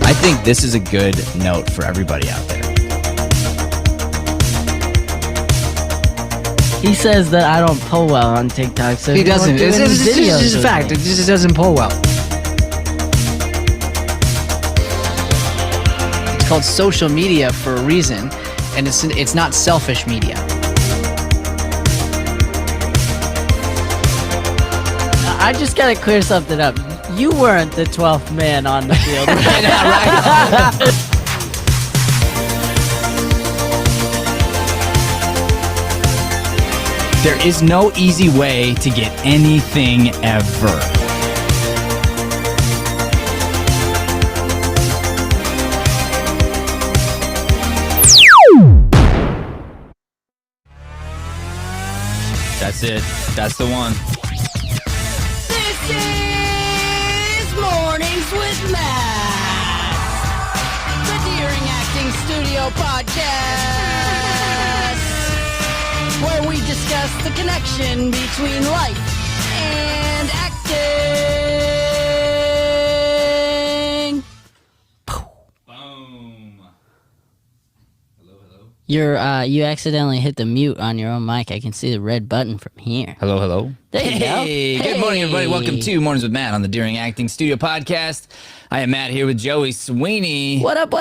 I think this is a good note for everybody out there. He says that I don't pull well on TikTok, so He doesn't. It's just a fact. It just doesn't pull well. It's called social media for a reason, and it's not selfish media. I just gotta clear something up. You weren't the 12th man on the field. Right? There is no easy way to get anything ever. That's it. That's the one. This is Mornings with Matt, the Deering Acting Studio podcast, where we discuss the connection between life and acting. Boom. Hello. You accidentally hit the mute on your own mic. I can see the red button from here. Hello. There you go. Hey, good morning, everybody. Welcome to Mornings with Matt on the Deering Acting Studio podcast. I am Matt here with Joey Sweeney. What up?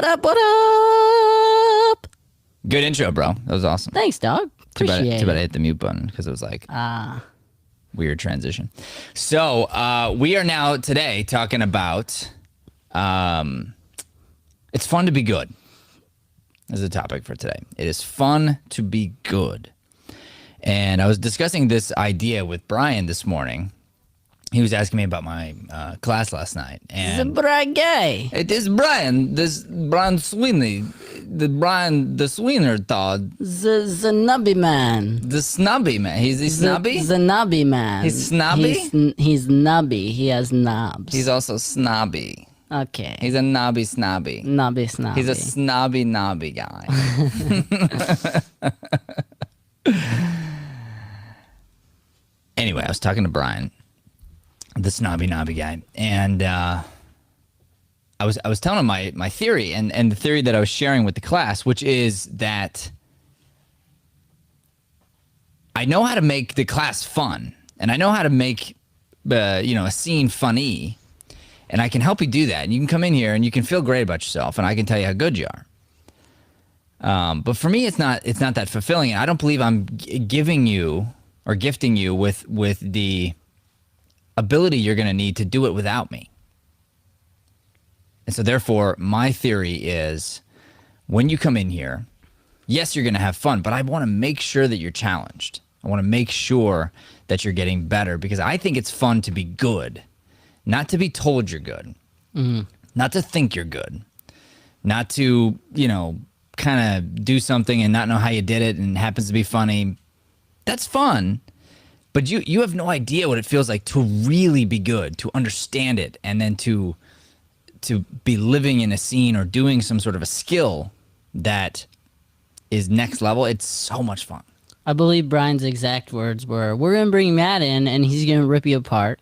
Good intro, bro. That was awesome. Thanks, dog. Too bad Appreciate I it. hit the mute button because it was like weird transition. So we are now today talking about it's fun to be good. Is the topic for today. It is fun to be good. And I was discussing this idea with Brian this morning. He was asking me about my class last night. The And bright guy. it is Brian, Brian Sweeney, the Sweener thought, The nubby man. the snobby man. He's the snobby? The nubby man. He's snobby? He's nubby. He has knobs. He's also snobby. okay. He's a snobby. Nubby snobby. He's a snobby guy. Anyway, I was talking to Brian, the snobby guy, and I was telling him my theory and the theory that I was sharing with the class, which is that I know how to make the class fun, and I know how to make a scene funny, and I can help you do that. And you can come in here and you can feel great about yourself, and I can tell you how good you are. But for me, it's not that fulfilling. I don't believe I'm giving you or gifting you with the ability you're going to need to do it without me. And so therefore, my theory is when you come in here, yes, you're going to have fun, but I want to make sure that you're challenged. I want to make sure that you're getting better because I think it's fun to be good, not to be told you're good, not to think you're good, not to, kind of do something and not know how you did it and it happens to be funny. That's fun, but you have no idea what it feels like to really be good, to understand it, and then to be living in a scene or doing some sort of a skill that is next level. It's so much fun. I believe Brian's exact words were, "We're gonna bring Matt in, and he's gonna rip you apart,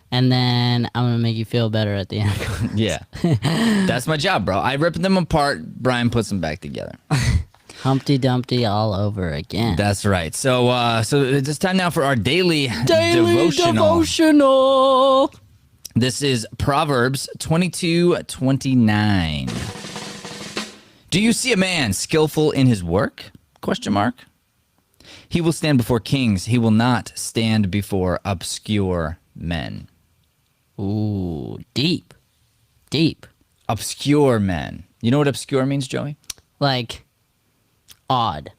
and then I'm gonna make you feel better at the end." Yeah, that's my job, bro. I rip them apart. Brian puts them back together. Humpty Dumpty all over again. That's right. So it's time now for our daily devotional. This is Proverbs 22:29. Do you see a man skillful in his work? ? He will stand before kings. He will not stand before obscure men. Ooh, deep. Obscure men. You know what obscure means, Joey? Like odd.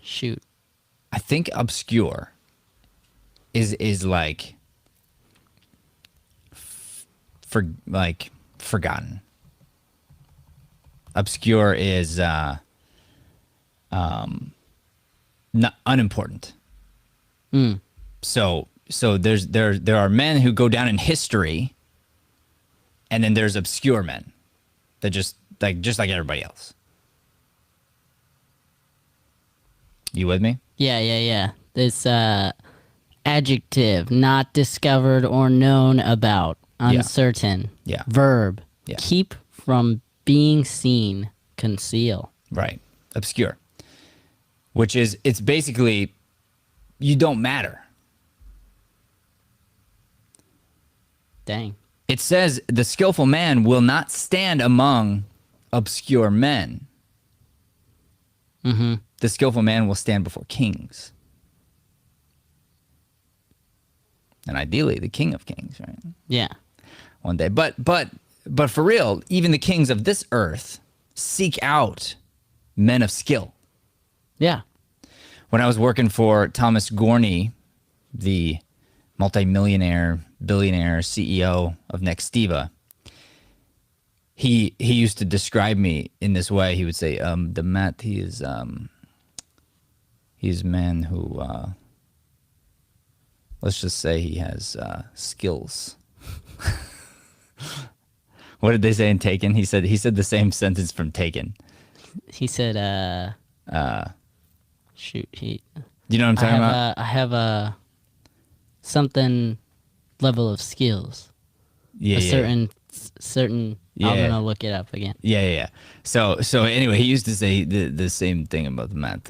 Shoot. I think obscure is like forgotten. Obscure is not unimportant. So there are men who go down in history, and then there's obscure men that just like everybody else. You with me? Yeah. This adjective, not discovered or known about. uncertain. Yeah. Verb. Yeah. Keep from being seen. Conceal. Right. Obscure. Which is, it's basically, you don't matter. Dang. It says the skillful man will not stand among obscure men. Mm-hmm. The skillful man will stand before kings. And ideally, the king of kings, right? Yeah. One day. But for real, even the kings of this earth seek out men of skill. Yeah. When I was working for Thomas Gorney, the multimillionaire, billionaire CEO of Nextiva, he used to describe me in this way. He would say, the Matt, he's a man who, let's just say he has skills. What did they say in Taken? He said the same sentence from Taken. He said, shoot, You know what I'm talking about? I have a something level of skills. Yeah, a yeah. certain. Yeah. I'm gonna look it up again. Yeah. So anyway, he used to say the same thing about the Matt.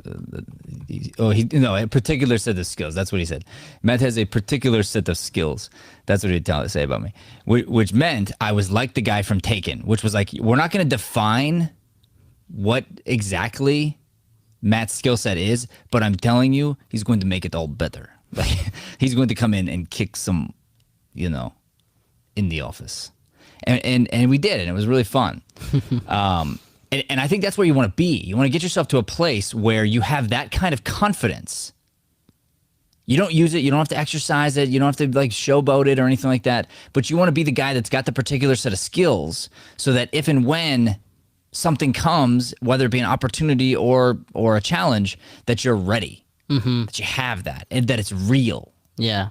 A particular set of skills. That's what he said. Matt has a particular set of skills. That's what he'd say about me. Which meant I was like the guy from Taken, which was like, we're not going to define what exactly Matt's skill set is, but I'm telling you, he's going to make it all better. Like, he's going to come in and kick some, in the office. And we did, and it was really fun. And I think that's where you want to be. You want to get yourself to a place where you have that kind of confidence. You don't use it. You don't have to exercise it. You don't have to like showboat it or anything like that. But you want to be the guy that's got the particular set of skills so that if and when something comes, whether it be an opportunity or a challenge, that you're ready, that you have that, and that it's real. Yeah.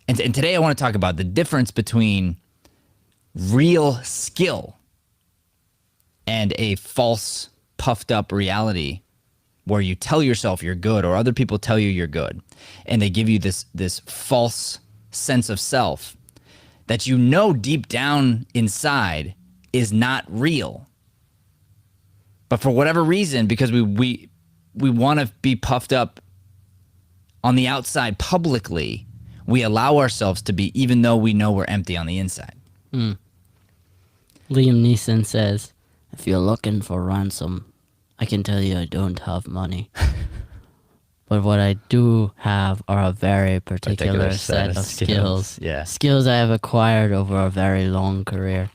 And today I want to talk about the difference between real skill and a false, puffed up reality where you tell yourself you're good or other people tell you you're good, and they give you this false sense of self that deep down inside is not real. But for whatever reason, because we want to be puffed up on the outside publicly, we allow ourselves to be, even though we know we're empty on the inside. Liam Neeson says, if you're looking for ransom, I can tell you I don't have money. But what I do have are a very particular set of skills. Yeah. Skills I have acquired over a very long career.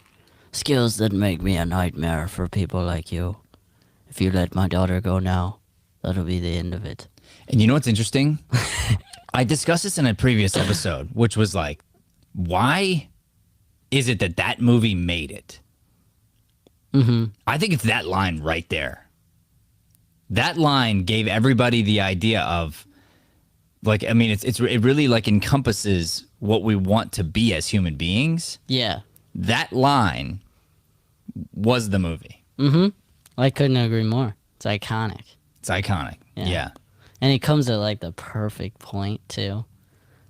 Skills that make me a nightmare for people like you. If you let my daughter go now, that'll be the end of it. And you know what's interesting? I discussed this in a previous episode, which was like, why is it that movie made it? I think it's that line right there. That line gave everybody the idea of, like, I mean, it really like encompasses what we want to be as human beings. Yeah. That line was the movie. I couldn't agree more. It's iconic. It's iconic. Yeah. And it comes at like the perfect point too.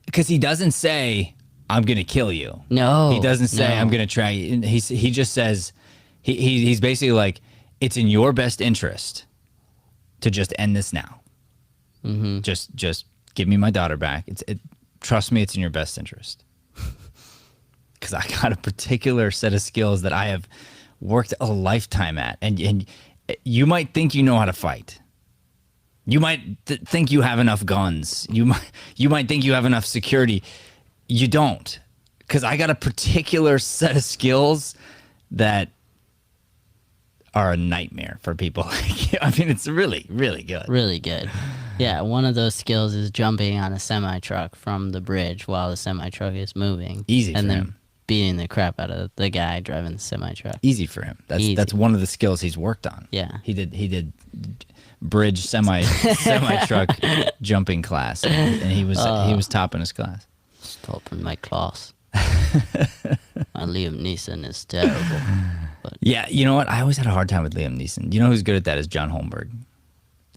Because he doesn't say, I'm going to kill you. No. He doesn't say, no. I'm going to try. He just says, he's basically like, it's in your best interest to just end this now. Just give me my daughter back. Trust me, it's in your best interest. Because I got a particular set of skills that I have worked a lifetime at. And you might think you know how to fight. You might think you have enough guns. You might think you have enough security. You don't. Because I got a particular set of skills that are a nightmare for people. I mean, it's really, really good. Really good. Yeah, one of those skills is jumping on a semi-truck from the bridge while the semi-truck is moving. Easy and for then him. Beating the crap out of the guy driving the semi-truck. Easy for him. Easy. That's one of the skills he's worked on. Yeah. He did bridge semi truck jumping class, and he was top in his class. Stop in my class. My Liam Neeson is terrible. But Yeah, you know what? I always had a hard time with Liam Neeson. You know who's good at that is John Holmberg.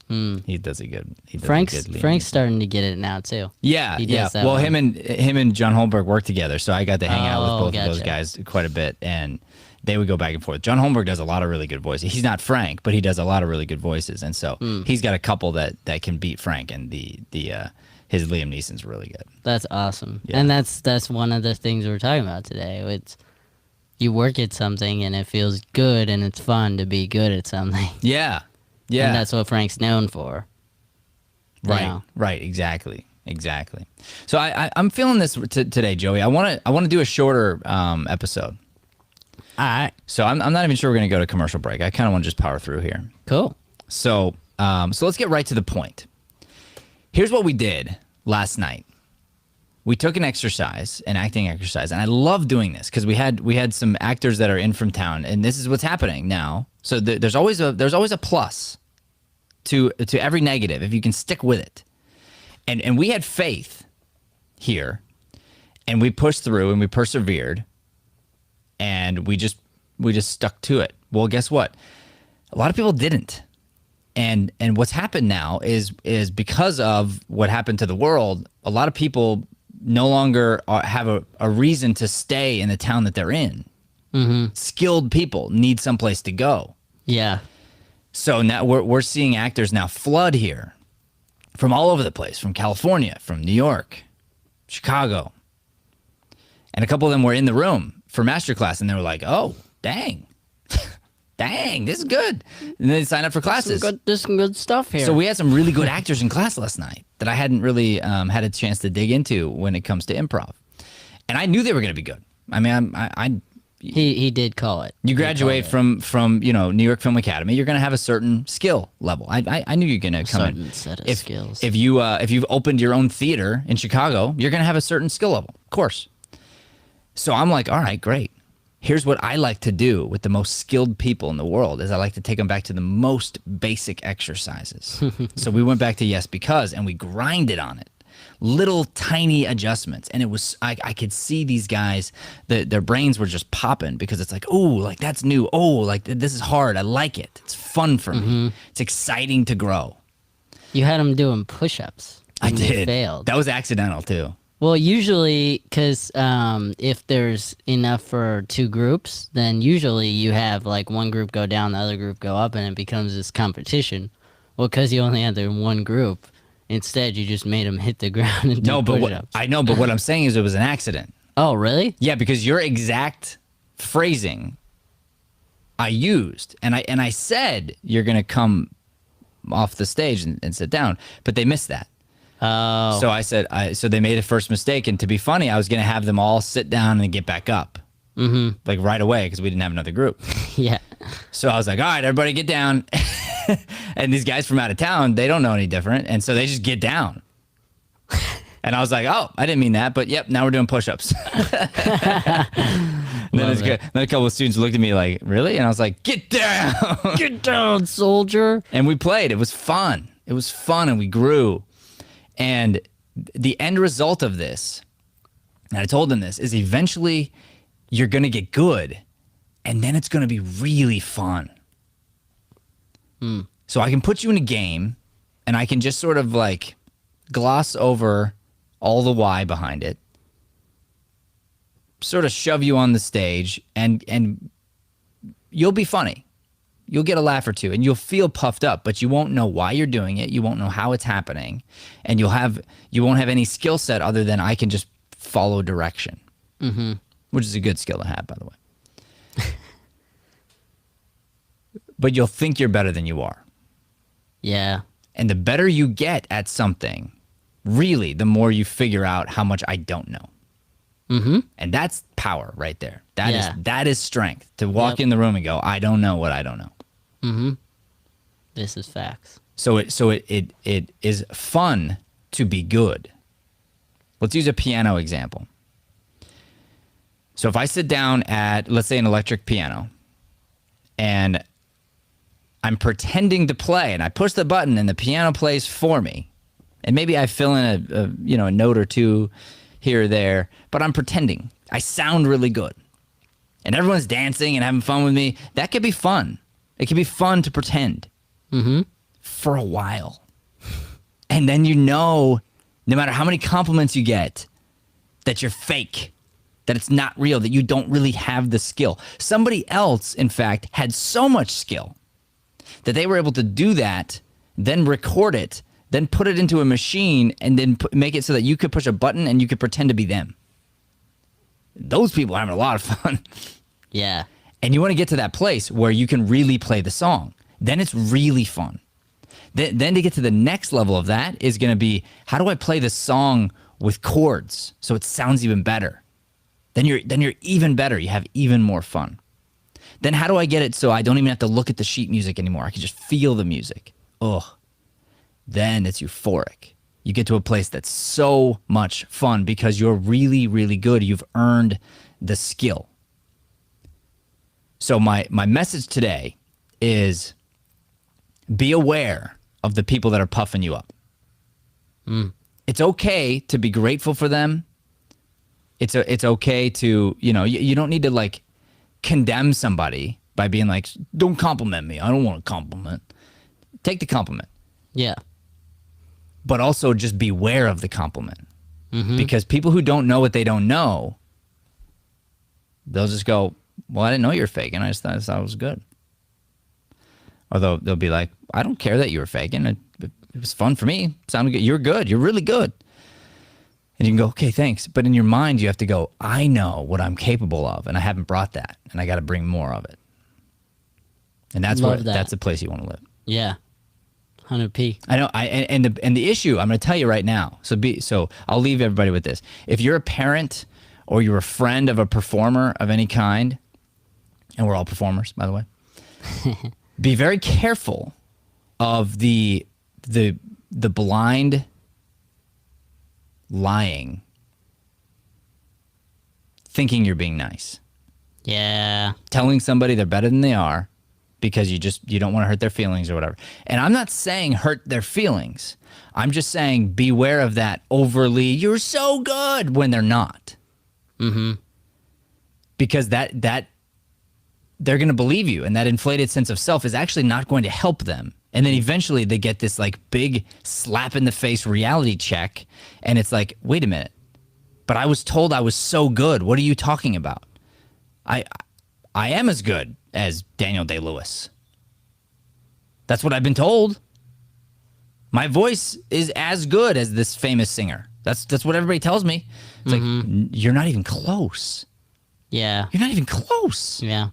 He does a good. He does Frank's a good Liam Frank's Neeson. starting to get it now too. Yeah, He yeah. does that Well, one. him and John Holmberg work together, so I got to hang out with Oh, both of those gotcha. guys quite a bit, and they would go back and forth. John Holmberg does a lot of really good voices. He's not Frank, but he does a lot of really good voices, and so he's got a couple that can beat Frank, and his Liam Neeson's really good. That's awesome. Yeah. And that's one of the things we're talking about today. It's you work at something and it feels good and it's fun to be good at something. Yeah, yeah. And that's what Frank's known for. Right, Yeah. right, exactly. So I'm feeling this today, Joey. I want to do a shorter episode. All right. So I'm not even sure we're going to go to commercial break. I kind of want to just power through here. Cool. So let's get right to the point. Here's what we did last night. We took an acting exercise, and I love doing this because we had some actors that are in from town, and this is what's happening now. So there's always a plus to every negative if you can stick with it. And we had faith here, and we pushed through and we persevered, and we just stuck to it. Well, guess what? A lot of people didn't. And what's happened now is because of what happened to the world, a lot of people no longer have a reason to stay in the town that they're in. Mm-hmm. Skilled people need someplace to go. Yeah. So now we're seeing actors now flood here from all over the place, from California, from New York, Chicago. And a couple of them were in the room for masterclass, and they were like, oh, dang. Dang, this is good. And they signed up for classes. There's some good stuff here. So we had some really good actors in class last night that I hadn't really had a chance to dig into when it comes to improv. And I knew they were going to be good. I mean, he did call it. you graduate from New York Film Academy, you're going to have a certain skill level. I knew you're going to come certain in. set of skills. If you've opened your own theater in Chicago, you're going to have a certain skill level, of course. So I'm like, all right, great. Here's what I like to do with the most skilled people in the world is I like to take them back to the most basic exercises. So we went back to Yes Because, and we grinded on it. Little tiny adjustments. And it was, I could see these guys, their brains were just popping because it's like, oh, like that's new. Oh, like this is hard. I like it. It's fun for me. It's exciting to grow. You had him doing push-ups. I and you did. failed. That was accidental too. Well, usually, because if there's enough for two groups, then usually you have like one group go down, the other group go up, and it becomes this competition. Well, because you only had the one group, instead you just made them hit the ground and do No, but push-ups. I know, but what I'm saying is it was an accident. Oh, really? Yeah, because your exact phrasing I used, and I said you're gonna come off the stage and sit down, but they missed that. Oh. So I said, so they made a first mistake, and to be funny, I was gonna have them all sit down and get back up, like right away, because we didn't have another group. Yeah. So I was like, all right, everybody get down. And these guys from out of town, they don't know any different, and so they just get down. And I was like, oh, I didn't mean that, but yep, now we're doing push-ups. Then a couple of students looked at me like, really? And I was like, get down. Get down, soldier. And we played. It was fun. It was fun, and we grew. And the end result of this, and I told them this, is eventually you're going to get good, and then it's going to be really fun. So I can put you in a game, and I can just sort of like gloss over all the why behind it, sort of shove you on the stage, and you'll be funny. You'll get a laugh or two, and you'll feel puffed up, but you won't know why you're doing it. You won't know how it's happening, and you won't have any skill set other than I can just follow direction, which is a good skill to have, by the way. But you'll think you're better than you are. Yeah. And the better you get at something, really, the more you figure out how much I don't know. And that's power right there. That is strength, to walk in the room and go, I don't know what I don't know. This is facts. So it is fun to be good. Let's use a piano example. So if I sit down at, let's say, an electric piano, and I'm pretending to play, and I push the button and the piano plays for me, and maybe I fill in a note or two here or there, but I'm pretending. I sound really good. And everyone's dancing and having fun with me. That could be fun. It can be fun to pretend. for a while. And then you know, no matter how many compliments you get, that you're fake, that it's not real, that you don't really have the skill. Somebody else, in fact, had so much skill that they were able to do that, then record it, then put it into a machine, and then make it so that you could push a button and you could pretend to be them. Those people are having a lot of fun. Yeah. And you want to get to that place where you can really play the song. Then it's really fun. Then to get to the next level of that is going to be, how do I play the song with chords so it sounds even better? Then you're even better. You have even more fun. Then how do I get it so I don't even have to look at the sheet music anymore? I can just feel the music. Ugh. Then it's euphoric. You get to a place that's so much fun because you're really, really good. You've earned the skill. So my message today is be aware of the people that are puffing you up. It's okay to be grateful for them. It's okay to, you don't need to like condemn somebody by being like, don't compliment me. I don't want a compliment. Take the compliment. Yeah. But also just beware of the compliment. Because people who don't know what they don't know, they'll just go, well, I didn't know you were faking. I just thought it was good. Or they'll be like, I don't care that you were faking. It was fun for me. Sounded good. You're good. You're really good. And you can go, okay, thanks. But in your mind, you have to go, I know what I'm capable of, and I haven't brought that, and I got to bring more of it. And that's that's the place you want to live. Yeah. 100p. I know. And the issue I'm going to tell you right now. So I'll leave everybody with this. If you're a parent or you're a friend of a performer of any kind, and we're all performers, by the way, be very careful of the blind lying, thinking you're being nice. Yeah. Telling somebody they're better than they are because you don't want to hurt their feelings or whatever. And I'm not saying hurt their feelings. I'm just saying beware of that overly, you're so good, when they're not. Because that they're going to believe you, and that inflated sense of self is actually not going to help them. And then eventually they get this like big slap in the face reality check, and it's like, wait a minute, but I was told I was so good. What are you talking about? I am as good as Daniel Day-Lewis. That's what I've been told. My voice is as good as this famous singer. That's what everybody tells me. It's like, you're not even close. Yeah. You're not even close. Yeah.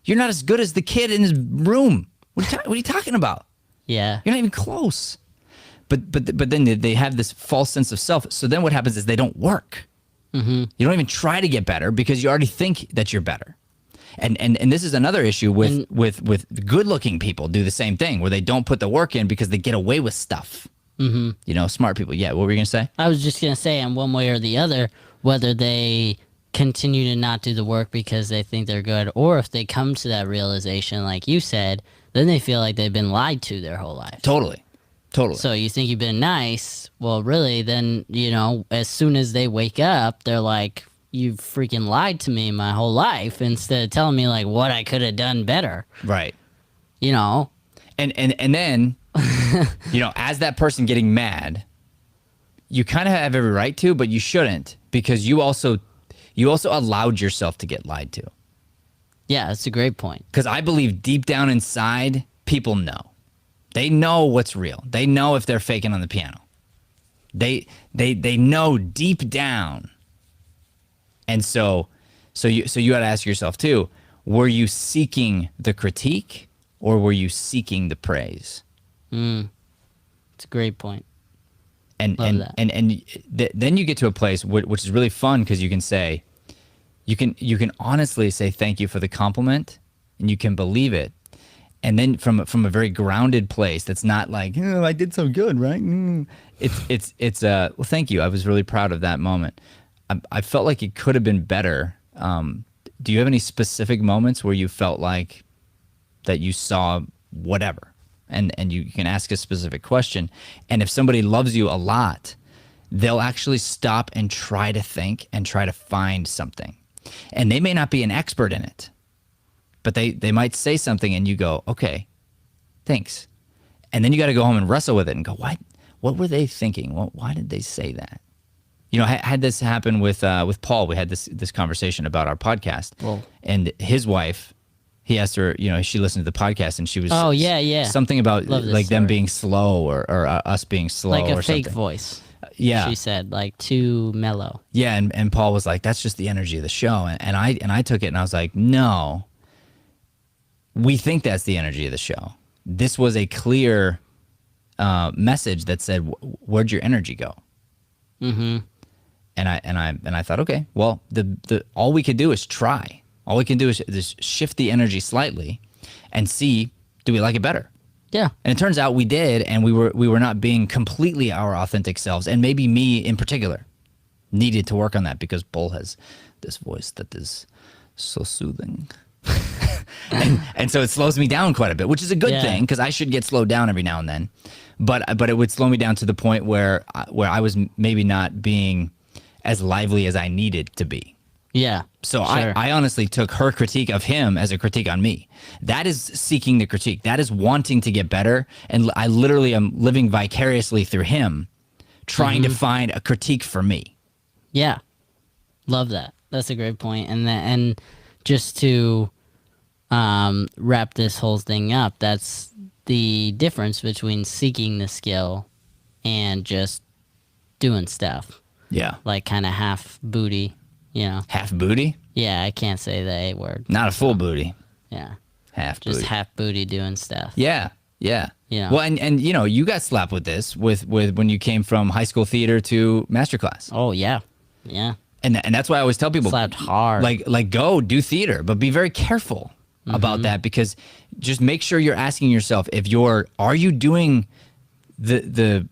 You're not as good as the kid in his room. What are you talking about? Yeah. You're not even close. But then they have this false sense of self. So then what happens is they don't work. You don't even try to get better because you already think that you're better. And this is another issue with good-looking people do the same thing, where they don't put the work in because they get away with stuff. Smart people. Yeah, what were you going to say? I was just going to say, in one way or the other, whether they continue to not do the work because they think they're good, or if they come to that realization, like you said, then they feel like they've been lied to their whole life. Totally. So you think you've been nice, well, really, then, as soon as they wake up, they're like, you freaking lied to me my whole life, instead of telling me, like, what I could have done better. Right. And then, as that person getting mad, you kind of have every right to, but you shouldn't, because you also allowed yourself to get lied to. Yeah, that's a great point. Because I believe deep down inside, people know. They know what's real. They know if they're faking on the piano. They know deep down. And so you got to ask yourself too, were you seeking the critique or were you seeking the praise? It's a great point. And then you get to a place which is really fun, because you can say, you can honestly say thank you for the compliment, and you can believe it. And then from a very grounded place, that's not like, oh, I did so good, right? It's well, thank you. I was really proud of that moment. I felt like it could have been better. Do you have any specific moments where you felt like that you saw whatever? And you can ask a specific question. And if somebody loves you a lot, they'll actually stop and try to think and try to find something. And they may not be an expert in it, but they might say something and you go, okay, thanks. And then you got to go home and wrestle with it and go, what were they thinking? Why did they say that? You know, I had this happen with Paul. We had this conversation about our podcast. Whoa. And his wife, he asked her, you know, she listened to the podcast and she was something about like them being slow or us being slow like or a fake something. voice. Yeah. She said, like, too mellow. Yeah, and Paul was like, that's just the energy of the show. And I took it and I was like, no, we think that's the energy of the show. This was a clear message that said, where'd your energy go? Mm-hmm. And I thought, okay, well, the all we could do is try. All we can do is shift the energy slightly and see, do we like it better? Yeah. And it turns out we did, and we were not being completely our authentic selves. And maybe me in particular needed to work on that because Bull has this voice that is so soothing. and so it slows me down quite a bit, which is a good thing because I should get slowed down every now and then. But it would slow me down to the point where I was maybe not being as lively as I needed to be. Yeah. So sure. I honestly took her critique of him as a critique on me. That is seeking the critique. That is wanting to get better. And I literally am living vicariously through him, trying to find a critique for me. Yeah. Love that. That's a great point. And just to wrap this whole thing up, that's the difference between seeking the skill and just doing stuff. Yeah. Like kind of half booty, you know. Half booty? Yeah, I can't say the A word. Not a full booty. Yeah. Half Just booty. half booty doing stuff. Yeah. Yeah. Yeah. Well, and you know, you got slapped with this with when you came from high school theater to masterclass. Oh, yeah. Yeah. And that's why I always tell people, Slapped hard. like go do theater, but be very careful about that because just make sure you're asking yourself are you doing the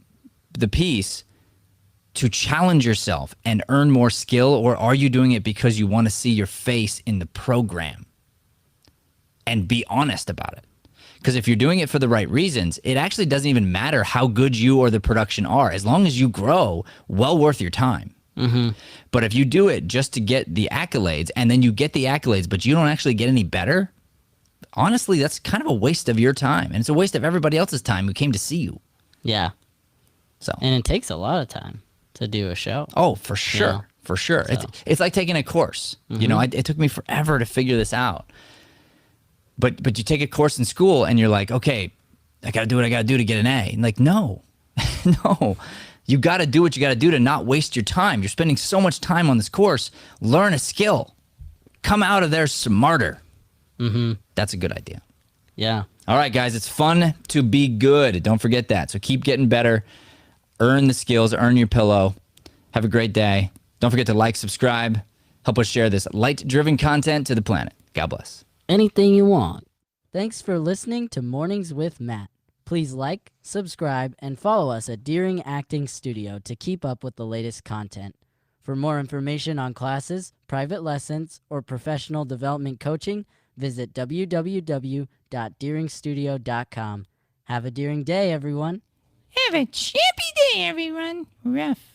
piece to challenge yourself and earn more skill, or are you doing it because you want to see your face in the program? And be honest about it. Because if you're doing it for the right reasons, it actually doesn't even matter how good you or the production are. As long as you grow, well worth your time. Mm-hmm. But if you do it just to get the accolades, and then you get the accolades, but you don't actually get any better, honestly, that's kind of a waste of your time. And it's a waste of everybody else's time who came to see you. Yeah. So. And it takes a lot of time to do a show. Oh, for sure. Yeah. For sure. So. It's like taking a course. You know, it took me forever to figure this out. But you take a course in school and you're like, okay, I got to do what I got to do to get an A. And like, no, no. You got to do what you got to do to not waste your time. You're spending so much time on this course. Learn a skill. Come out of there smarter. Mm-hmm. That's a good idea. Yeah. All right, guys, it's fun to be good. Don't forget that. So keep getting better. Earn the skills. Earn your pillow. Have a great day. Don't forget to like, subscribe. Help us share this light-driven content to the planet. God bless. Anything you want. Thanks for listening to Mornings with Matt. Please like, subscribe, and follow us at Deering Acting Studio to keep up with the latest content. For more information on classes, private lessons, or professional development coaching, visit www.deeringstudio.com. Have a Deering day, everyone. Have a chippy day, everyone. Rough.